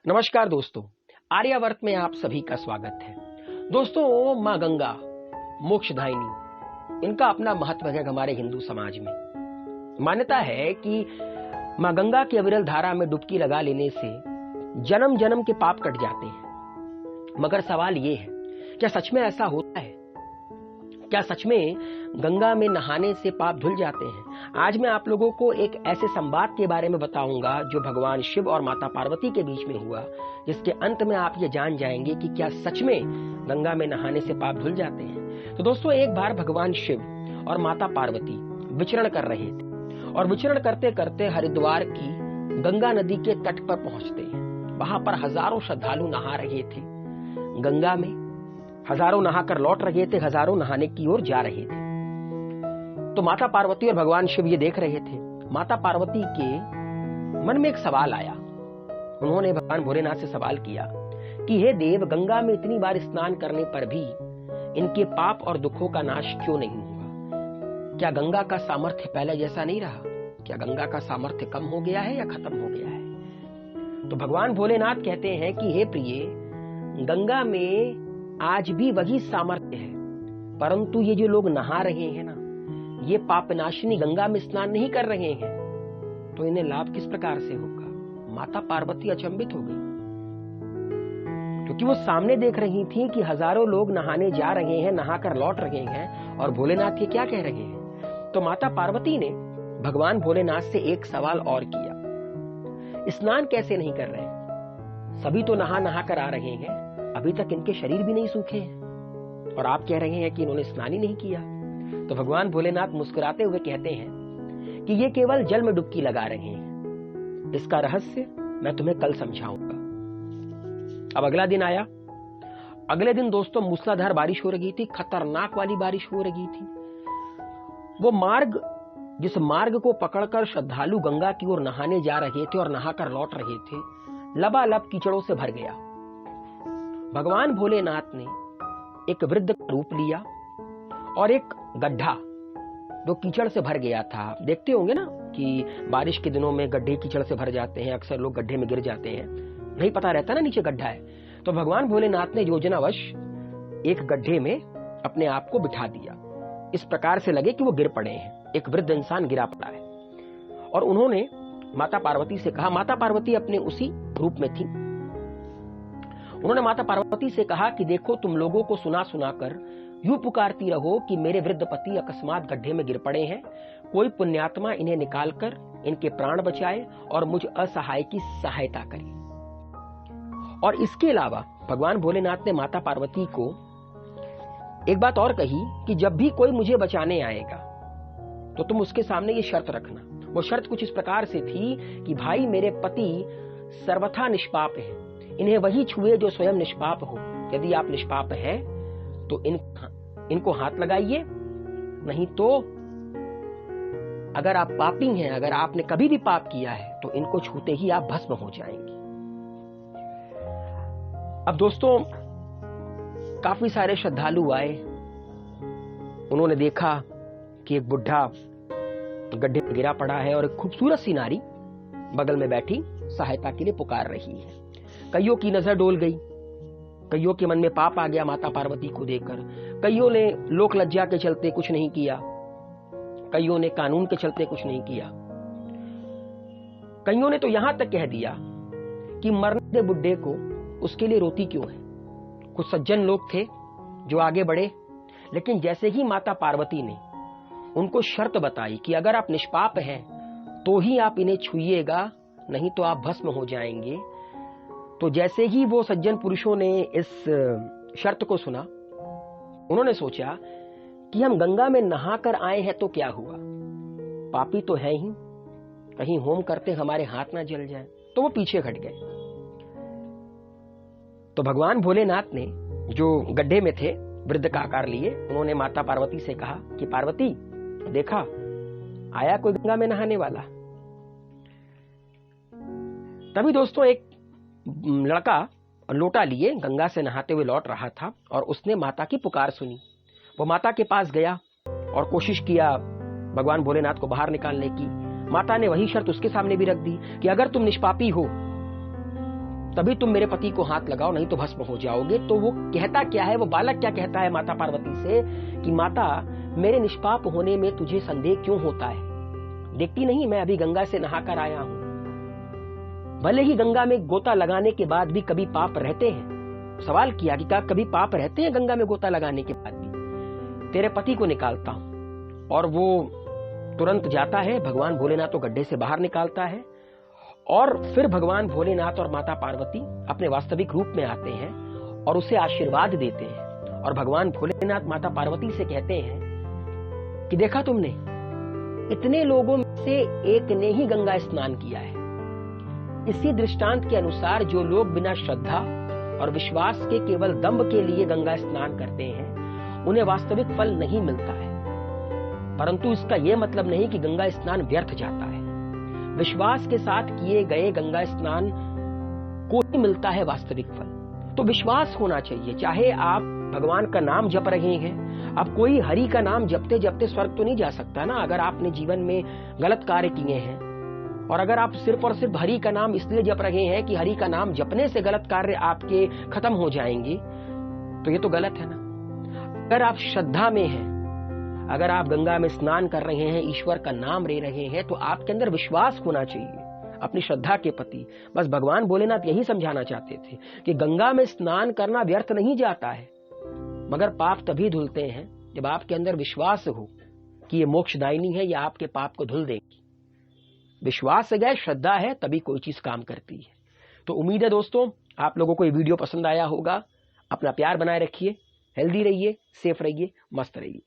नमस्कार दोस्तों, आर्यावर्त में आप सभी का स्वागत है। दोस्तों, माँ गंगा मोक्षदायिनी, इनका अपना महत्व है हमारे हिंदू समाज में। मान्यता है कि माँ गंगा की अविरल धारा में डुबकी लगा लेने से जन्म जन्म के पाप कट जाते हैं। मगर सवाल ये है, क्या सच में ऐसा होता है? क्या सच में गंगा में नहाने से पाप धुल जाते हैं? आज मैं आप लोगों को एक ऐसे संवाद के बारे में बताऊंगा जो भगवान शिव और माता पार्वती के बीच में हुआ, जिसके अंत में आप ये जान जाएंगे कि क्या सच में गंगा में नहाने से पाप धुल जाते हैं। तो दोस्तों, एक बार भगवान शिव और माता पार्वती विचरण कर रहे थे और विचरण करते करते हरिद्वार की गंगा नदी के तट पर पहुंचते हैं। वहां पर हजारों श्रद्धालु नहा रहे थे गंगा में। हजारों नहाकर लौट रहे थे, हजारों नहाने की ओर जा रहे थे। तो माता पार्वती और भगवान शिव ये देख रहे थे। माता पार्वती के मन में एक सवाल आया। उन्होंने भगवान भोलेनाथ से सवाल किया कि हे देव, गंगा में इतनी बार स्नान करने पर भी इनके पाप और दुखों का नाश क्यों नहीं हुआ? क्या गंगा का सामर्थ्य पहले जैसा नहीं रहा? क्या गंगा का सामर्थ्य कम हो गया है या खत्म हो गया है? तो भगवान भोलेनाथ कहते हैं कि हे प्रिय, गंगा में आज भी वही सामर्थ्य है, परंतु ये जो लोग नहा रहे हैं ना, ये पापनाशिनी गंगा में स्नान नहीं कर रहे हैं, तो इन्हें लाभ किस प्रकार से होगा? माता पार्वती अचंभित हो गई, क्योंकि वो सामने देख रही थी कि हजारों लोग नहाने जा रहे हैं, नहाकर लौट रहे हैं, और भोलेनाथ ये क्या कह रहे हैं। तो माता पार्वती ने भगवान भोलेनाथ से एक सवाल और किया, स्नान कैसे नहीं कर रहे? सभी तो नहा नहा कर आ रहे हैं, अभी तक इनके शरीर भी नहीं सूखे हैं, और आप कह रहे हैं कि इन्होंने स्नान ही नहीं किया। तो भगवान भोलेनाथ मुस्कुराते हुए कहते हैं कि ये केवल जल में डुबकी लगा रहे हैं, इसका रहस्य मैं तुम्हें कल समझाऊंगा। अब अगला दिन आया। अगले दिन दोस्तों मूसलाधार बारिश हो रही थी, खतरनाक वाली बारिश हो रही थी। वो मार्ग, जिस मार्ग को पकड़कर श्रद्धालु गंगा की ओर नहाने जा रहे थे और नहाकर लौट रहे थे, लबालब कीचड़ों से भर गया। भगवान भोलेनाथ ने एक वृद्ध का रूप लिया और एक गड्ढा जो कीचड़ से भर गया था, आप देखते होंगे ना कि बारिश के दिनों में गड्ढे कीचड़ से भर जाते हैं, अक्सर लोग गड्ढे में गिर जाते हैं, नहीं पता रहता ना नीचे गड्ढा है। तो भगवान भोलेनाथ ने योजनावश एक गड्ढे में अपने आप को बिठा दिया, इस प्रकार से लगे कि वो गिर पड़े हैं। एक वृद्ध इंसान गिरा पड़ा है, और उन्होंने माता पार्वती से कहा, माता पार्वती अपने उसी रूप में थी, उन्होंने माता पार्वती से कहा कि देखो, तुम लोगों को सुना सुनाकर यूं पुकारती रहो कि मेरे वृद्ध पति अकस्मात गड्ढे में गिर पड़े हैं, कोई पुण्यात्मा इन्हें निकालकर इनके प्राण बचाए और मुझ असहाय की सहायता करे। और इसके अलावा भगवान भोलेनाथ ने माता पार्वती को एक बात और कही कि जब भी कोई मुझे बचाने आएगा तो तुम उसके सामने ये शर्त रखना। वो शर्त कुछ इस प्रकार से थी कि भाई, मेरे पति सर्वथा निष्पाप है, इन्हें वही छुए जो स्वयं निष्पाप हो। यदि आप निष्पाप हैं तो इनको हाथ लगाइए, नहीं तो अगर आप पापी हैं, अगर आपने कभी भी पाप किया है, तो इनको छूते ही आप भस्म हो जाएंगे। अब दोस्तों, काफी सारे श्रद्धालु आए। उन्होंने देखा कि एक बुढ़ा गड्ढे में गिरा पड़ा है और एक खूबसूरत सी नारी बगल में बैठी सहायता के लिए पुकार रही है। कईयों की नजर डोल गई, कईयों के मन में पाप आ गया माता पार्वती को देखकर। कईयों ने लोक लज्जा के चलते कुछ नहीं किया, कईयों ने कानून के चलते कुछ नहीं किया, कईयों ने तो यहां तक कह दिया कि मरने दे बुड्ढे को, उसके लिए रोती क्यों है। कुछ सज्जन लोग थे जो आगे बढ़े, लेकिन जैसे ही माता पार्वती ने उनको शर्त बताई कि अगर आप निष्पाप हैं तो ही आप इन्हें छुइएगा, नहीं तो आप भस्म हो जाएंगे, तो जैसे ही वो सज्जन पुरुषों ने इस शर्त को सुना, उन्होंने सोचा कि हम गंगा में नहाकर आए हैं तो क्या हुआ, पापी तो है ही, कहीं होम करते हमारे हाथ ना जल जाए। तो वो पीछे हट गए। तो भगवान भोलेनाथ ने, जो गड्ढे में थे, वृद्ध का आकार लिए, उन्होंने माता पार्वती से कहा कि पार्वती, देखा आया कोई गंगा में नहाने वाला। तभी दोस्तों एक लड़का लोटा लिए गंगा से नहाते हुए लौट रहा था, और उसने माता की पुकार सुनी। वो माता के पास गया और कोशिश किया भगवान भोलेनाथ को बाहर निकालने की। माता ने वही शर्त उसके सामने भी रख दी कि अगर तुम निष्पापी हो तभी तुम मेरे पति को हाथ लगाओ, नहीं तो भस्म हो जाओगे। तो वो कहता क्या है, वो बालक क्या कहता है माता पार्वती से कि माता, मेरे निष्पाप होने में तुझे संदेह क्यों होता है? देखती नहीं मैं अभी गंगा से नहाकर आया हूं। भले ही गंगा में गोता लगाने के बाद भी कभी पाप रहते हैं। सवाल किया कि क्या कभी पाप रहते हैं गंगा में गोता लगाने के बाद भी? तेरे पति को निकालता हूं। और वो तुरंत जाता है, भगवान भोलेनाथ तो गड्ढे से बाहर निकालता है। और फिर भगवान भोलेनाथ और माता पार्वती अपने वास्तविक रूप में आते हैं और उसे आशीर्वाद देते हैं। और भगवान भोलेनाथ माता पार्वती से कहते हैं कि देखा तुमने, इतने लोगों में से एक ने ही गंगा स्नान किया है। इसी दृष्टांत के अनुसार जो लोग बिना श्रद्धा और विश्वास के केवल दंभ के लिए गंगा स्नान करते हैं, उन्हें वास्तविक फल नहीं मिलता है। परंतु इसका यह मतलब नहीं कि गंगा स्नान व्यर्थ जाता है। विश्वास के साथ किए गए गंगा स्नान को ही मिलता है वास्तविक फल। तो विश्वास होना चाहिए। चाहे आप भगवान का नाम जप रहे हैं, अब कोई हरि का नाम जपते जपते स्वर्ग तो नहीं जा सकता ना। अगर आपने जीवन में गलत कार्य किए हैं और अगर आप सिर्फ और सिर्फ हरि का नाम इसलिए जप रहे हैं कि हरि का नाम जपने से गलत कार्य आपके खत्म हो जाएंगे, तो ये तो गलत है ना। अगर आप श्रद्धा में हैं, अगर आप गंगा में स्नान कर रहे हैं, ईश्वर का नाम ले रहे हैं, तो आपके अंदर विश्वास होना चाहिए अपनी श्रद्धा के प्रति। बस भगवान भोलेनाथ यही समझाना चाहते थे कि गंगा में स्नान करना व्यर्थ नहीं जाता है, मगर पाप तभी धुलते हैं जब आपके अंदर विश्वास हो कि ये मोक्षदायिनी है, या आपके पाप को धुल देगी। विश्वास से गए, श्रद्धा है, तभी कोई चीज काम करती है। तो उम्मीद है दोस्तों आप लोगों को ये वीडियो पसंद आया होगा। अपना प्यार बनाए रखिए, हेल्दी रहिए, सेफ रहिए, मस्त रहिए।